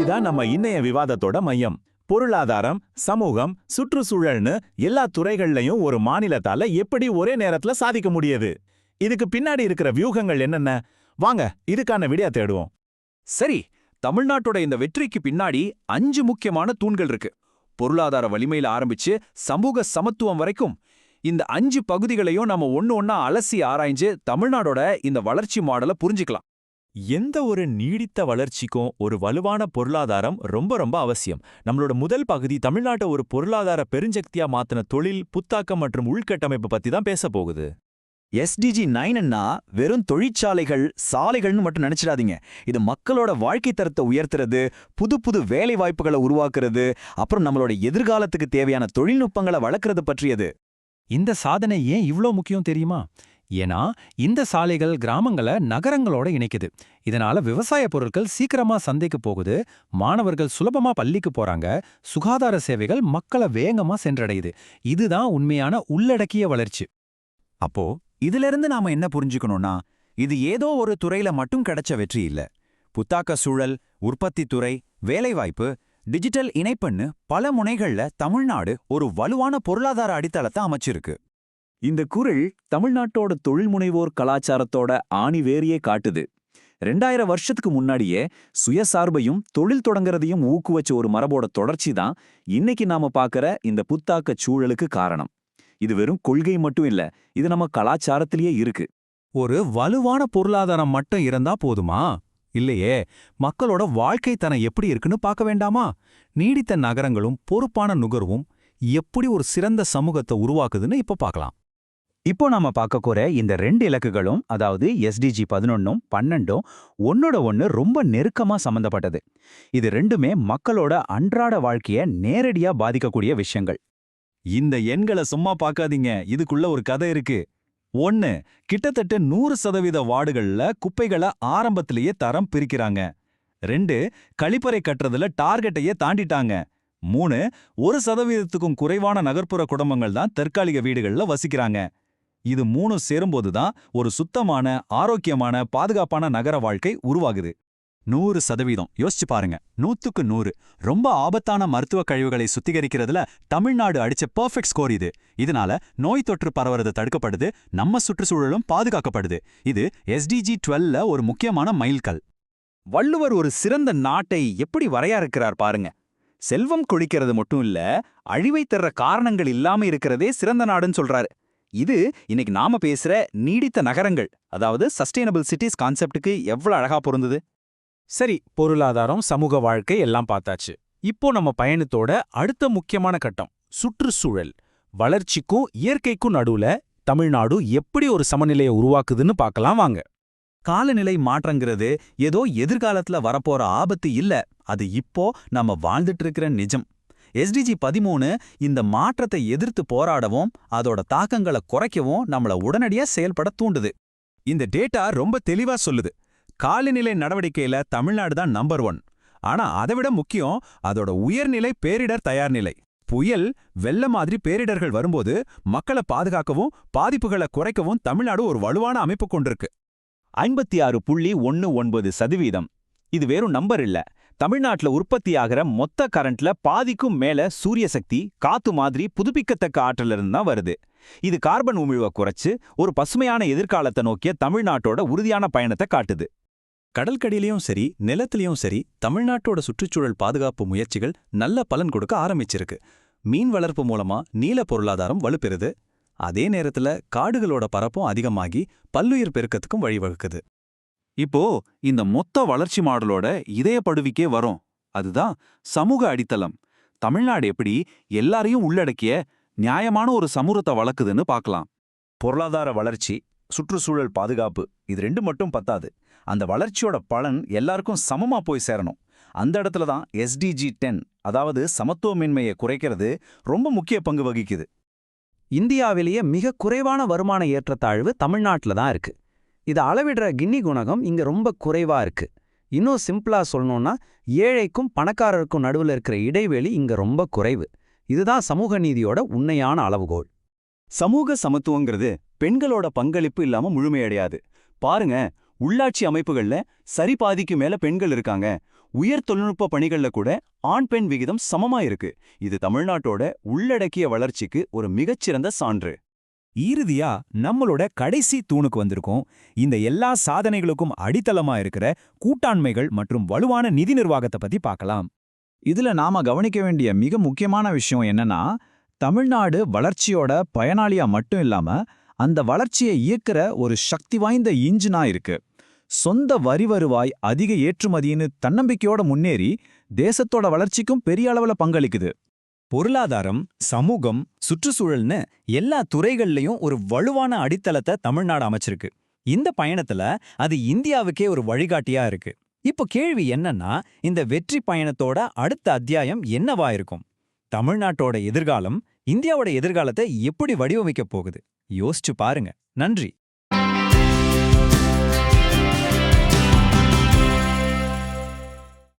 இதுதான் நம்ம இன்னைய விவாதத்தோட மையம். பொருளாதாரம், சமூகம், சுற்றுச்சூழல்னு எல்லா துறைகள்லயும் ஒரு மாநிலத்தால எப்படி ஒரே நேரத்துல சாதிக்க முடியுது? இதுக்கு பின்னாடி இருக்கிற வியூகங்கள் என்னென்ன? வாங்க இதுக்கான விடையா தேடுவோம். சரி, தமிழ்நாட்டோட இந்த வெற்றிக்கு பின்னாடி 5 முக்கியமான தூண்கள் இருக்கு. பொருளாதார வலிமையில ஆரம்பிச்சு சமூக சமத்துவம் வரைக்கும் இந்த 5 பகுதிகளையும் நம்ம ஒண்ணா அலசி ஆராய்ஞ்சு தமிழ்நாடோட இந்த வளர்ச்சி மாடலை புரிஞ்சுக்கலாம். எந்த ஒரு நீடித்த வளர்ச்சிக்கும் ஒரு வலுவான பொருளாதாரம் ரொம்ப ரொம்ப அவசியம். நம்மளோட முதல் பகுதி தமிழ்நாட்டை ஒரு பொருளாதார பெருஞ்சக்தியா மாத்தின தொழில், புத்தாக்கம் மற்றும் உள்கட்டமைப்பு பத்தி தான் பேச போகுது. SDG 9ன்னா வெறும் தொழிற்சாலைகள், சாலைகள்னு மட்டும் நினைச்சிடாதீங்க. இது மக்களோட வாழ்க்கை தரத்தை உயர்த்துறது, புது புது வேலை வாய்ப்புகளை உருவாக்குறது, அப்புறம் நம்மளோட எதிர்காலத்துக்கு தேவையான தொழில்நுட்பங்களை வளர்க்கறது பற்றியது. இந்த சாதனை ஏன் இவ்ளோ முக்கியம் தெரியுமா? ஏன்னா இந்த சாலைகள் கிராமங்களை நகரங்களோட இணைக்குது. இதனால விவசாய பொருட்கள் சீக்கிரமா சந்தைக்கு போகுது, மாணவர்கள் சுலபமா பள்ளிக்கு போறாங்க, சுகாதார சேவைகள் மக்களை வேகமா சென்றடையுது. இதுதான் உண்மையான உள்ளடக்கிய வளர்ச்சி. அப்போ இதிலிருந்து நாம என்ன புரிஞ்சுக்கணும்னா, இது ஏதோ ஒரு துறையில மட்டும் கிடைச்ச வெற்றி இல்ல. புத்தாக்க சூழல், உற்பத்தி துறை, வேலைவாய்ப்பு, டிஜிட்டல் இணைப்புன்னு பல முனைகள்ல தமிழ்நாடு ஒரு வலுவான பொருளாதார அடித்தளத்தை அமைச்சிருக்கு. இந்த குறள் தமிழ்நாட்டோட தொழில்முனைவோர் கலாச்சாரத்தோட ஆணிவேரியே காட்டுது. 2000 வருஷத்துக்கு முன்னாடியே சுயசார்பையும் தொழில் தொடங்குறதையும் ஊக்குவச்ச ஒரு மரபோட தொடர்ச்சி தான் இன்னைக்கு நாம பார்க்கற இந்த புத்தாக்க சூழலுக்கு காரணம். இது வெறும் கொள்கை மட்டும் இல்ல, இது நம்ம கலாச்சாரத்திலேயே இருக்கு. ஒரு வலுவான பொருளாதாரம் மட்டும் இருந்தா போதுமா? இல்லையே, மக்களோட வாழ்க்கை தரம் எப்படி இருக்குன்னு பார்க்க வேண்டாமா? நீடித்த நகரங்களும் பொறுப்பான நுகர்வும் எப்படி ஒரு சிறந்த சமூகத்தை உருவாக்குதுன்னு இப்ப பார்க்கலாம். இப்போ நாம பார்க்கக்கூட இந்த 2 இலக்குகளும், அதாவது SDG 11ம் 12ம் ஒன்னோட ஒன்னு ரொம்ப நெருக்கமா சம்பந்தப்பட்டது. இது ரெண்டுமே மக்களோட அன்றாட வாழ்க்கைய நேரடியா பாதிக்கக்கூடிய விஷயங்கள். இந்த எண்களை சும்மா பார்க்காதீங்க, இதுக்குள்ள ஒரு கதை இருக்கு. 1. கிட்டத்தட்ட 100% வார்டுகள்ல குப்பைகளை ஆரம்பத்திலேயே தரம் பிரிக்கிறாங்க. 2. கழிப்பறை கட்டுறதுல டார்கெட்டையே தாண்டிட்டாங்க. 3. 1%க்கும் குறைவான நகர்ப்புற குடும்பங்கள் தான் தற்காலிக வீடுகள்ல வசிக்கிறாங்க. இது 3 சேரும்போதுதான் ஒரு சுத்தமான, ஆரோக்கியமான, பாதுகாப்பான நகர வாழ்க்கை உருவாகுது. 100% யோசிச்சு பாருங்க. 100க்கு 100 ரொம்ப ஆபத்தான மருத்துவ கழிவுகளை சுத்திகரிக்கிறதுல தமிழ்நாடு அடிச்ச பெர்ஃபெக்ட் ஸ்கோர் இது. இதனால நோய் தொற்று பரவுறது தடுக்கப்படுது, நம்ம சுற்றுச்சூழலும் பாதுகாக்கப்படுது. இது SDG 12ல ஒரு முக்கியமான மைல்கல். வள்ளுவர் ஒரு சிறந்த நாட்டை எப்படி வரையறுக்கிறார் பாருங்க. செல்வம் கொழிக்கிறது மட்டும் இல்ல, அழிவை தர்ற காரணங்கள் இல்லாம இருக்கிறதே சிறந்த நாடுன்னு சொல்றாரு. இது இன்னைக்கு நாம பேசுற நீடித்த நகரங்கள், அதாவது சஸ்டைனபிள் சிட்டிஸ் கான்செப்டுக்கு எவ்வளவு அழகா பொருந்தது. சரி, பொருளாதாரம், சமூக வாழ்க்கை எல்லாம் பார்த்தாச்சு. இப்போ நம்ம பயணத்தோட அடுத்த முக்கியமான கட்டம் சுற்றுச்சூழல். வளர்ச்சிக்கும் இயற்கைக்கும் நடுவுல தமிழ்நாடு எப்படி ஒரு சமநிலையை உருவாக்குதுன்னு பார்க்கலாம் வாங்க. காலநிலை மாற்றங்கிறது ஏதோ எதிர்காலத்துல வரப்போற ஆபத்து இல்ல, அது இப்போ நம்ம வாழ்ந்துட்டு இருக்கிற நிஜம். SDG 13 இந்த மாற்றத்தை எதிர்த்து போராடவும் அதோட தாக்கங்களை குறைக்கவும் நம்மள உடனடியா செயல்பட தூண்டுது. இந்த டேட்டா ரொம்ப தெளிவா சொல்லுது. காலநிலை நடவடிக்கையில தமிழ்நாடு தான் நம்பர் 1. ஆனா அதை விட முக்கியம் அதோட உயர்நிலை பேரிடர் தயார்நிலை. புயல், வெள்ள மாதிரி பேரிடர்கள் வரும்போது மக்களை பாதுகாக்கவும் பாதிப்புகளை குறைக்கவும் தமிழ்நாடு ஒரு வலுவான அமைப்பு கொண்டிருக்கு. 56.19%. இது வெறும் நம்பர் இல்ல. தமிழ்நாட்டுல உற்பத்தியாகிற மொத்த கரண்ட்ல பாதிக்கும் மேல சூரிய சக்தி, காத்து மாதிரி புதுப்பிக்கத்தக்க ஆற்றல இருந்து தான் வருது. இது கார்பன் உமிழ்வை குறைச்சு ஒரு பசுமையான எதிர்காலத்தை நோக்கிய தமிழ்நாட்டோட உறுதியான பயணத்தை காட்டுது. கடல்கடியிலையும் சரி, நிலத்திலையும் சரி, தமிழ்நாட்டோட சுற்றுச்சூழல் பாதுகாப்பு முயற்சிகள் நல்ல பலன் கொடுக்க ஆரம்பிச்சிருக்கு. மீன் வளர்ப்பு மூலமா நீல பொருளாதாரம் வலுப்பெறுது. அதே நேரத்துல காடுகளோட பரப்பும் அதிகமாகி பல்லுயிர் பெருக்கத்துக்கும் வழிவகுக்குது. இப்போ இந்த மொத்த வளர்ச்சி மாடலோட இதயப்படுவிக்கே வரும். அதுதான் சமூக அடித்தளம். தமிழ்நாடு எப்படி எல்லாரையும் உள்ளடக்கிய நியாயமான ஒரு சமூகத்தை வளர்க்குதுன்னு பார்க்கலாம். பொருளாதார வளர்ச்சி, சுற்றுச்சூழல் பாதுகாப்பு, இது 2 மட்டும் பத்தாது. அந்த வளர்ச்சியோட பலன் எல்லாருக்கும் சமமா போய் சேரணும். அந்த இடத்துல தான் SDG 10, அதாவது சமத்துவமின்மையை குறைக்கிறது, ரொம்ப முக்கிய பங்கு வகிக்குது. இந்தியாவிலேயே மிக குறைவான வருமான ஏற்றத்தாழ்வு தமிழ்நாட்டில் தான் இருக்கு. இதை அளவிடுற கின்னி குணகம் இங்க ரொம்ப குறைவா இருக்கு. இன்னும் சிம்பிளா சொல்லணும்னா, ஏழைக்கும் பணக்காரருக்கும் நடுவில் இருக்கிற இடைவெளி இங்க ரொம்ப குறைவு. இதுதான் சமூக நீதியோட உண்மையான அளவுகோல். சமூக சமத்துவங்கிறது பெண்களோட பங்களிப்பு இல்லாம முழுமையடையாது. பாருங்க, உள்ளாட்சி அமைப்புகள்ல சரி பாதிக்கு மேல பெண்கள் இருக்காங்க. உயர் தொழில்நுட்ப பணிகள்ல கூட ஆண் பெண் விகிதம் சமமா இருக்கு. இது தமிழ்நாட்டோட உள்ளடக்கிய வளர்ச்சிக்கு ஒரு மிகச்சிறந்த சான்று. இறுதியா நம்மளோட கடைசி தூணுக்கு வந்திருக்கோம். இந்த எல்லா சாதனைகளுக்கும் அடித்தளமா இருக்கிற கூட்டாண்மைகள் மற்றும் வலுவான நிதி நிர்வாகத்தை பத்தி பார்க்கலாம். இதுல நாம கவனிக்க வேண்டிய மிக முக்கியமான விஷயம் என்னன்னா, தமிழ்நாடு வளர்ச்சியோட பயனாளியா மட்டும் இல்லாம அந்த வளர்ச்சியை இயக்குற ஒரு சக்தி வாய்ந்த இன்ஜினா இருக்கு. சொந்த வரி வருவாய், அதிக ஏற்றுமதின்னு தன்னம்பிக்கையோட முன்னேறி தேசத்தோட வளர்ச்சிக்கும் பெரிய அளவுல பங்களிக்குது. பொருளாதாரம், சமூகம், சுற்றுச்சூழல்னு எல்லா துறைகள்லயும் ஒரு வலுவான அடித்தளத்தை தமிழ்நாடு அமைச்சிருக்கு. இந்த பயணத்துல அது இந்தியாவுக்கே ஒரு வழிகாட்டியா இருக்கு. இப்போ கேள்வி என்னன்னா, இந்த வெற்றி பயணத்தோட அடுத்த அத்தியாயம் என்னவா இருக்கும்? தமிழ்நாட்டோட எதிர்காலம் இந்தியாவோட எதிர்காலத்தை எப்படி வடிவமைக்கப் போகுது? யோசிச்சு பாருங்க. நன்றி.